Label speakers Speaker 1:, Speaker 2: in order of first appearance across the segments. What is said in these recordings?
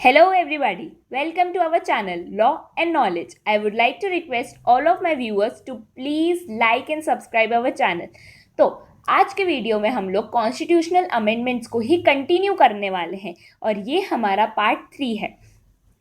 Speaker 1: Hello everybody, welcome to our channel Law and Knowledge. I would like to request all of my viewers to please like and subscribe our channel. तो आज के video में हम लोग constitutional amendments को ही continue करने वाले हैं और ये हमारा पार्ट 3 है।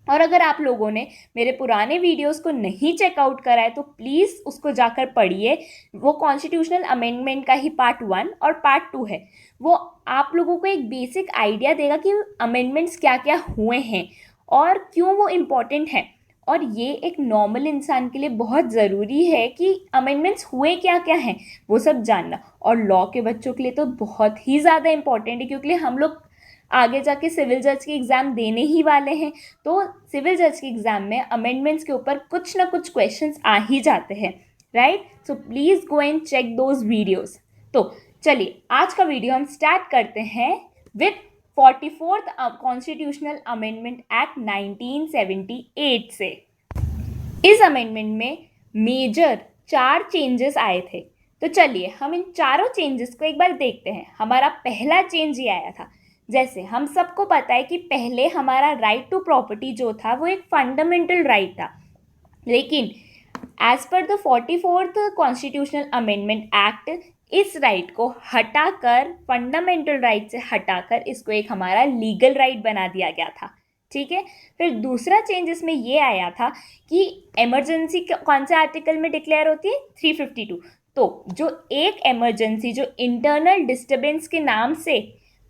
Speaker 1: और अगर आप लोगों ने मेरे पुराने वीडियोस को नहीं चेकआउट करा है तो प्लीज़ उसको जाकर पढ़िए। वो कॉन्स्टिट्यूशनल अमेंडमेंट का ही पार्ट 1 और पार्ट 2 है। वो आप लोगों को एक बेसिक आइडिया देगा कि अमेंडमेंट्स क्या क्या हुए हैं और क्यों वो इम्पॉर्टेंट हैं। और ये एक नॉर्मल इंसान के लिए बहुत ज़रूरी है कि अमेंडमेंट्स हुए क्या क्या हैं वो सब जानना। और लॉ के बच्चों के लिए तो बहुत ही ज़्यादा इम्पॉर्टेंट है, क्योंकि हम लोग आगे जाके सिविल जज के एग्ज़ाम देने ही वाले हैं। तो सिविल जज के एग्ज़ाम में अमेंडमेंट्स के ऊपर कुछ ना कुछ क्वेश्चंस आ ही जाते हैं, right. So please go and check those videos. तो चलिए आज का वीडियो हम स्टार्ट करते हैं with 44th constitutional amendment act 1978 से। इस अमेंडमेंट में मेजर 4 चेंजेस आए थे। तो चलिए हम इन चारों चेंजेस को एक बार देखते हैं। हमारा पहला चेंज ये आया था, जैसे हम सबको पता है कि पहले हमारा राइट टू प्रॉपर्टी जो था वो एक फंडामेंटल राइट था, लेकिन as per the 44th constitutional amendment act इस राइट को हटाकर, फंडामेंटल राइट से हटाकर इसको एक हमारा लीगल राइट बना दिया गया था। ठीक है। फिर दूसरा चेंज इसमें ये आया था कि इमरजेंसी कौन से आर्टिकल में डिक्लेयर होती है, 352। तो जो एक इमरजेंसी जो इंटरनल डिस्टर्बेंस के नाम से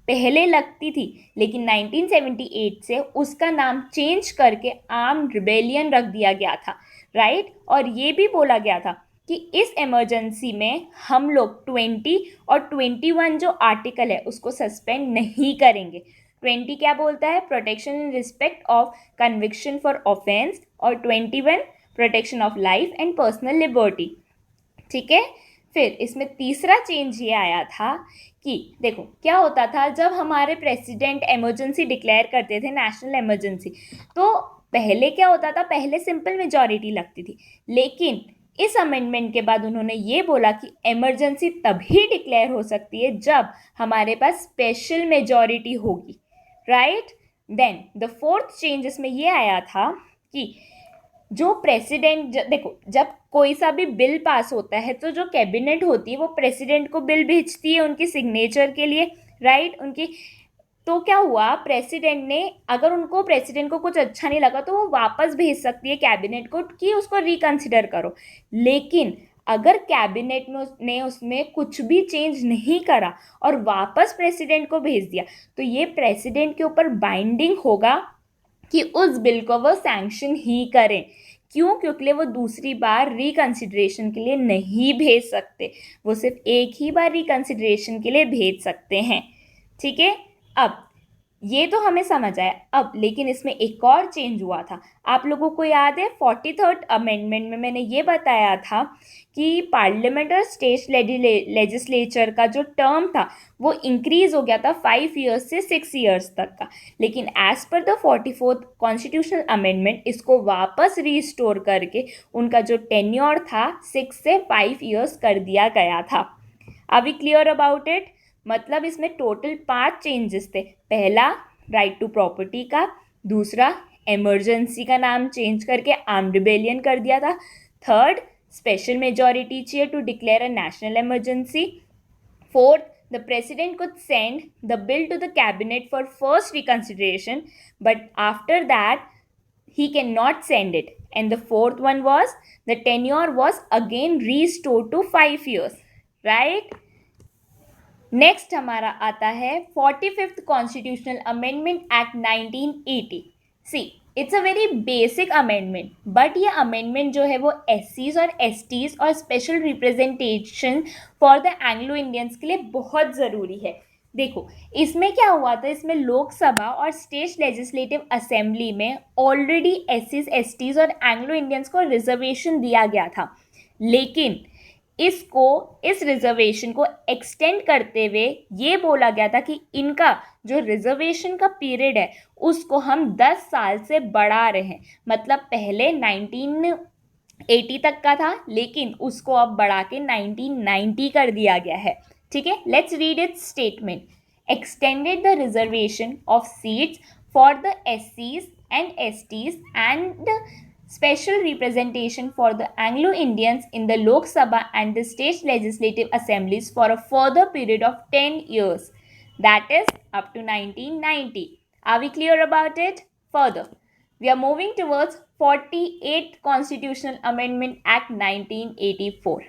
Speaker 1: पहले लगती थी, लेकिन 1978 से उसका नाम चेंज करके आर्म्ड रिबेलियन रख दिया गया था, राइट। और ये भी बोला गया था कि इस इमरजेंसी में हम लोग 20 और 21 जो आर्टिकल है उसको सस्पेंड नहीं करेंगे। 20 क्या बोलता है, protection in respect of conviction for offence, और 21 protection of life and personal liberty. ठीक है। फिर इसमें तीसरा चेंज ये आया था कि देखो क्या होता था, जब हमारे प्रेसिडेंट इमरजेंसी डिक्लेयर करते थे, नेशनल इमरजेंसी, तो पहले क्या होता था, पहले सिंपल मेजॉरिटी लगती थी, लेकिन इस अमेंडमेंट के बाद उन्होंने ये बोला कि इमरजेंसी तभी डिक्लेयर हो सकती है जब हमारे पास स्पेशल मेजॉरिटी होगी, right. Then the fourth change इसमें ये आया था कि जो प्रेसिडेंट, देखो जब कोई सा भी बिल पास होता है तो जो कैबिनेट होती है वो प्रेसिडेंट को बिल भेजती है उनकी सिग्नेचर के लिए, राइट। उनकी तो क्या हुआ, प्रेसिडेंट ने, अगर उनको प्रेसिडेंट को कुछ अच्छा नहीं लगा तो वो वापस भेज सकती है कैबिनेट को कि उसको रिकंसिडर करो। लेकिन अगर कैबिनेट ने उसमें कुछ भी चेंज नहीं करा और वापस प्रेसिडेंट को भेज दिया तो ये प्रेसिडेंट के ऊपर बाइंडिंग होगा कि उस बिल को वो सैंक्शन ही करें। क्यों? क्योंकि वो दूसरी बार रिकंसिडरेशन के लिए नहीं भेज सकते, वो सिर्फ एक ही बार रिकंसिडरेशन के लिए भेज सकते हैं। ठीक है। अब ये तो हमें समझ आया। अब लेकिन इसमें एक और चेंज हुआ था, आप लोगों को याद है 43rd अमेंडमेंट में मैंने ये बताया था कि पार्लियामेंट और स्टेट लेजिस्लेचर का जो टर्म था वो इंक्रीज हो गया था 5 ईयर्स से 6 ईयर्स तक का, लेकिन as per the 44th constitutional amendment इसको वापस रिस्टोर करके उनका जो टेन्योर था 6 से 5 ईयर्स कर दिया गया था। Are we clear about it? मतलब इसमें टोटल 5 चेंजेस थे। पहला राइट टू प्रॉपर्टी का, दूसरा इमरजेंसी का नाम चेंज करके आर्म्ड रिबेलियन कर दिया था, थर्ड स्पेशल मेजॉरिटी चाहिए to declare a national emergency, fourth the president could send the bill to the cabinet for first reconsideration, but after that he cannot send it, and the fourth one was the tenure was again restored to 5 years, right। Next हमारा आता है 45th constitutional amendment act 1980। See it's a very basic amendment, but ये amendment जो है वो SCs और STs और special representation for the Anglo Indians के लिए बहुत ज़रूरी है। देखो इसमें क्या हुआ था, इसमें लोकसभा और स्टेट लेजिस्लेटिव असेंबली में ऑलरेडी SCs, STs और एंग्लो इंडियंस को रिजर्वेशन दिया गया था, लेकिन इस रिजर्वेशन को एक्सटेंड करते हुए ये बोला गया था कि इनका जो रिजर्वेशन का पीरियड है उसको हम 10 साल से बढ़ा रहे हैं। मतलब पहले 1980 तक का था, लेकिन उसको अब बढ़ा के 1990 कर दिया गया है। ठीक है, let's read it's statement. Extended the reservation of seats for the SCs and STs and special representation for the Anglo-Indians in the Lok Sabha and the state legislative assemblies for a further period of 10 years. That is up to 1990. Are we clear about it? Further, we are moving towards 48th Constitutional Amendment Act 1984.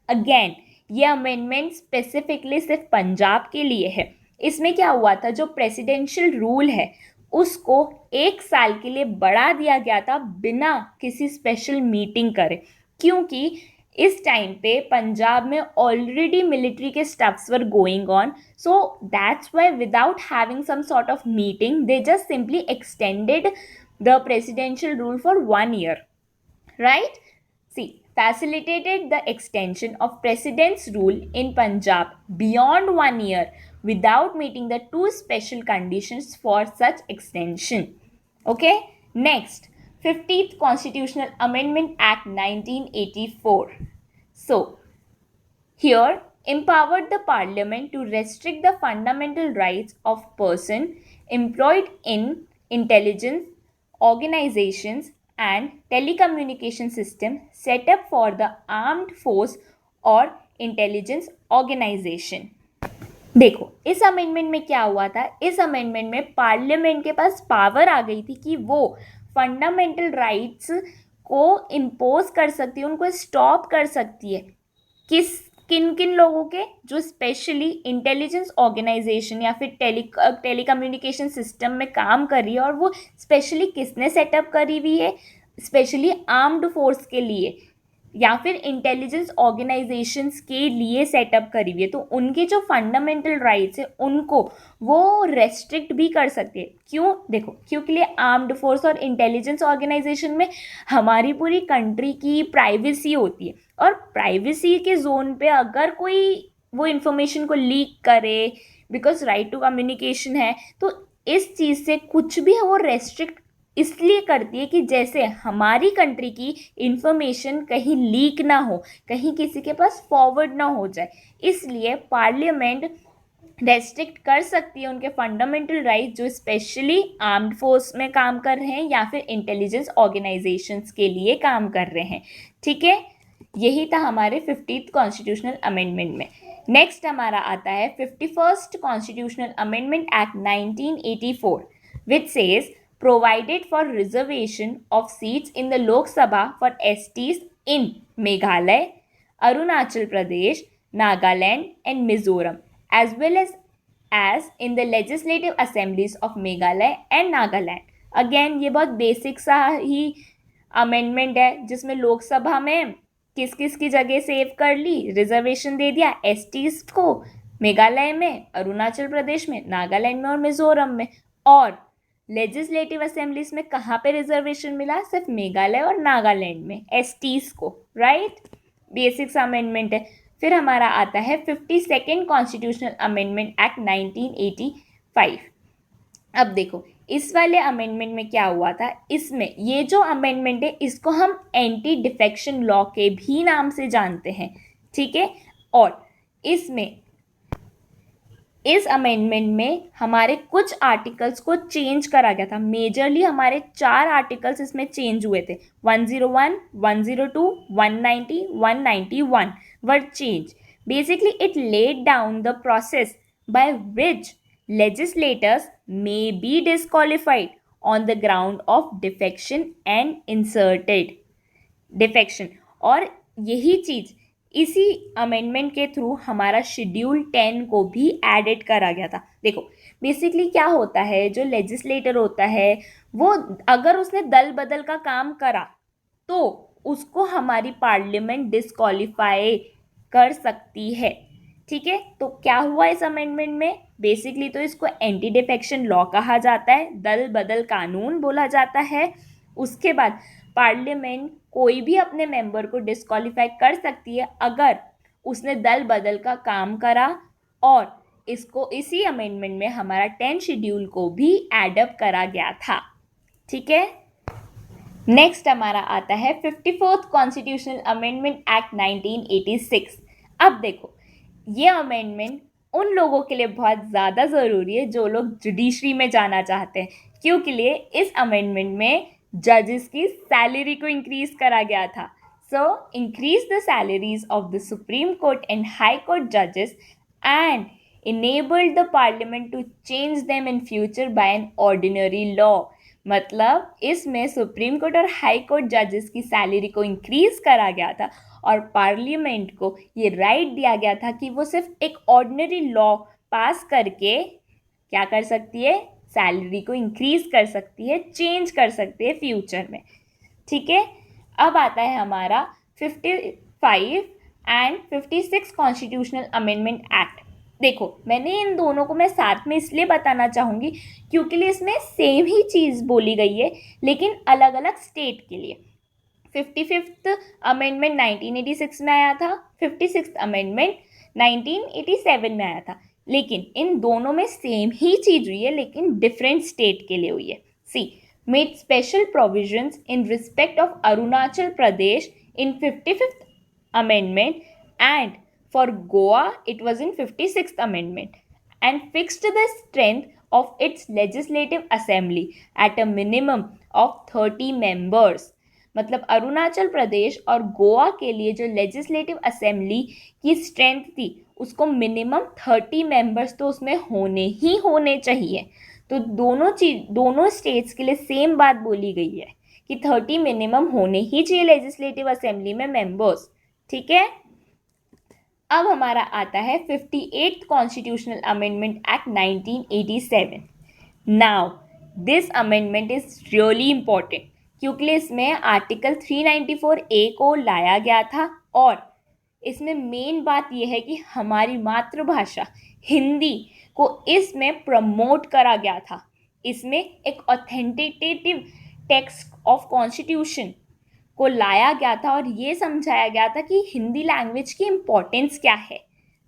Speaker 1: Again ये amendment specifically सिर्फ पंजाब के लिए है. इसमें क्या हुआ था, जो प्रेसिडेंशियल रूल है उसको 1 साल के लिए बढ़ा दिया गया था बिना किसी स्पेशल मीटिंग करे, क्योंकि इस टाइम पे पंजाब में ऑलरेडी मिलिट्री के stuffs were going on. So that's why without having some sort of meeting they just simply extended the presidential rule for 1 year, right? See, facilitated the extension of president's rule in Punjab beyond 1 year without meeting the two special conditions for such extension. Okay, next, 50th Constitutional Amendment Act 1984. So, here empowered the parliament to restrict the fundamental rights of person employed in intelligence organizations and telecommunication system set up for the armed force or intelligence organization. देखो इस amendment में क्या हुआ था, इस amendment में parliament के पास power आ गई थी कि वो फंडामेंटल राइट्स को इम्पोज कर सकती है, उनको स्टॉप कर सकती है. किन किन लोगों के, जो स्पेशली इंटेलिजेंस ऑर्गेनाइजेशन या फिर टेलीकम्युनिकेशन सिस्टम में काम कर रही है, और वो स्पेशली किसने सेटअप करी हुई है, स्पेशली आर्म्ड फोर्स के लिए या फिर इंटेलिजेंस ऑर्गेनाइजेशंस के लिए सेटअप करी हुई है. तो उनके जो फंडामेंटल राइट्स है उनको वो रेस्ट्रिक्ट भी कर सकते हैं. क्यों? देखो, क्योंकि लिए आर्म्ड फोर्स और इंटेलिजेंस ऑर्गेनाइजेशन में हमारी पूरी कंट्री की प्राइवेसी होती है, और प्राइवेसी के जोन पे अगर कोई वो इन्फॉर्मेशन को लीक करे, बिकॉज राइट टू कम्युनिकेशन है, तो इस चीज़ से कुछ भी वो रेस्ट्रिक्ट इसलिए करती है कि जैसे हमारी कंट्री की इंफॉर्मेशन कहीं लीक ना हो, कहीं किसी के पास फॉरवर्ड ना हो जाए. इसलिए पार्लियामेंट रेस्ट्रिक्ट कर सकती है उनके फंडामेंटल राइट जो स्पेशली आर्म्ड फोर्स में काम कर रहे हैं या फिर इंटेलिजेंस ऑर्गेनाइजेशंस के लिए काम कर रहे हैं. ठीक है, यही था हमारे 50th कॉन्स्टिट्यूशनल अमेंडमेंट में. नेक्स्ट हमारा आता है 51st constitutional amendment act 1984 which says provided for reservation of seats in the Lok Sabha for STs in Meghalaya, Arunachal Pradesh, Nagaland and Mizoram, as well as in the legislative assemblies of Meghalaya and Nagaland. Again ये बहुत basic सा ही amendment है जिसमें लोकसभा में किस किस की जगह सेव कर ली, रिजर्वेशन दे दिया एसटीज को मेघालय में, अरुणाचल प्रदेश में, नागालैंड में और मिजोरम में. और लेजिस्लेटिव असेंबलीज में कहाँ पे रिजर्वेशन मिला? सिर्फ मेघालय और नागालैंड में एसटीज को. राइट, बेसिक्स अमेंडमेंट है. फिर हमारा आता है 52nd कॉन्स्टिट्यूशनल अमेंडमेंट एक्ट 1985. अब देखो इस वाले अमेंडमेंट में क्या हुआ था, इसमें ये जो अमेंडमेंट है इसको हम एंटी डिफेक्शन लॉ के भी नाम से जानते हैं. ठीक है, और इसमें इस अमेंडमेंट में हमारे कुछ आर्टिकल्स को चेंज करा गया था. मेजरली हमारे 4 आर्टिकल्स इसमें चेंज हुए थे. 101, 102, 190, 191 वर change. Basically it laid down the process by which legislators may be disqualified on the ground of defection and inserted defection. और यही चीज़ इसी अमेंडमेंट के थ्रू हमारा शेड्यूल 10 को भी एडेड करा गया था. देखो बेसिकली क्या होता है, जो लेजिस्लेटर होता है वो अगर उसने दल बदल का काम करा तो उसको हमारी पार्लियामेंट डिस्क्वालीफाई कर सकती है. ठीक है, तो क्या हुआ इस अमेंडमेंट में? बेसिकली तो इसको एंटी डिफेक्शन लॉ कहा जाता है, दल बदल कानून बोला जाता है. उसके बाद पार्लियामेंट कोई भी अपने मेंबर को डिस्क्वालीफाई कर सकती है अगर उसने दल बदल का काम करा, और इसको इसी अमेंडमेंट में हमारा 10 शेड्यूल को भी एडअप करा गया था. ठीक है, नेक्स्ट हमारा आता है 54th कॉन्स्टिट्यूशनल अमेंडमेंट एक्ट 1986. अब देखो ये अमेंडमेंट उन लोगों के लिए बहुत ज़्यादा ज़रूरी है जो लोग जुडिशरी में जाना चाहते हैं, क्योंकि लिए इस अमेंडमेंट में जजेस की सैलरी को इंक्रीज करा गया था. So increase the salaries of the supreme court and high court जजेस and enabled the parliament to change them in future by an ordinary law. मतलब इसमें सुप्रीम कोर्ट और हाई कोर्ट जजेस की सैलरी को इंक्रीज करा गया था और पार्लियामेंट को ये राइट दिया गया था कि वो सिर्फ एक ऑर्डिनरी लॉ पास करके क्या कर सकती है, सैलरी को इंक्रीज कर सकती है, चेंज कर सकती है फ्यूचर में. ठीक है. अब आता है हमारा 55 एंड 56 कॉन्स्टिट्यूशनल अमेंडमेंट एक्ट. देखो मैंने इन दोनों को मैं साथ में इसलिए बताना चाहूँगी क्योंकि इसमें सेम ही चीज़ बोली गई है लेकिन अलग अलग स्टेट के लिए. 55th अमेंडमेंट 1986 में आया था, 56th अमेंडमेंट 1987 में आया था, लेकिन इन दोनों में सेम ही चीज़ हुई है लेकिन डिफरेंट स्टेट के लिए हुई है. सी made special provisions in respect of Arunachal Pradesh in 55th amendment and for Goa it was in 56th amendment and fixed the strength of its legislative assembly at a minimum of 30 members. मतलब अरुणाचल प्रदेश और गोवा के लिए जो legislative assembly की strength थी उसको minimum 30 members तो उसमें होने चाहिए. तो दोनों स्टेट्स के लिए सेम बात बोली गई है कि 30 मिनिमम होने ही चाहिए लेजिस्लेटिव असेंबली में मेंबर्स. ठीक है. अब हमारा आता है 58th constitutional amendment act 1987. Now this amendment is really important क्योंकि इसमें आर्टिकल 394A को लाया गया था और इसमें मेन बात यह है कि हमारी मातृभाषा हिंदी को इसमें प्रमोट करा गया था. इसमें एक ऑथेंटिकेटिव टेक्स्ट ऑफ कॉन्स्टिट्यूशन को लाया गया था और ये समझाया गया था कि हिंदी लैंग्वेज की इम्पोर्टेंस क्या है.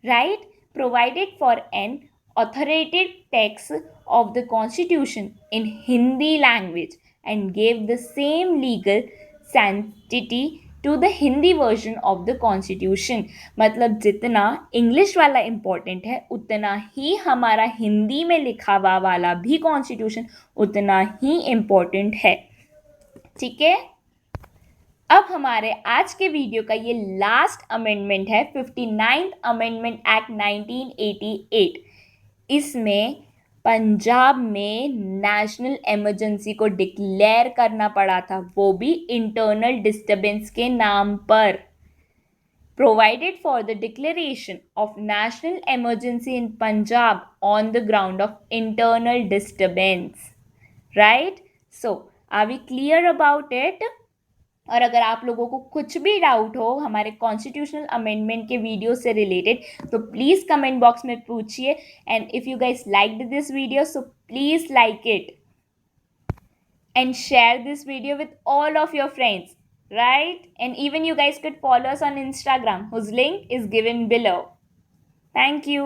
Speaker 1: Right. Provided for an authorized text of the constitution in Hindi language and gave the same legal sanctity to the Hindi version of the constitution. मतलब जितना इंग्लिश वाला इम्पोर्टेंट है उतना ही हमारा हिंदी में लिखा हुआ वाला भी कॉन्स्टिट्यूशन उतना ही इम्पोर्टेंट है. ठीक है. अब हमारे आज के वीडियो का ये लास्ट अमेंडमेंट है 59th अमेंडमेंट एक्ट 1988. इसमें पंजाब में नेशनल इमरजेंसी को डिक्लेयर करना पड़ा था, वो भी इंटरनल डिस्टर्बेंस के नाम पर. Provided for the declaration of national emergency in Punjab on the ground of internal disturbance. Right. So are we clear about it? और अगर आप लोगों को कुछ भी डाउट हो हमारे कॉन्स्टिट्यूशनल अमेंडमेंट के वीडियो से रिलेटेड तो प्लीज़ कमेंट बॉक्स में पूछिए. And if you guys liked this video so please like it and share this video with all of your friends, right? And even you guys could follow us on Instagram whose link is given below. Thank you.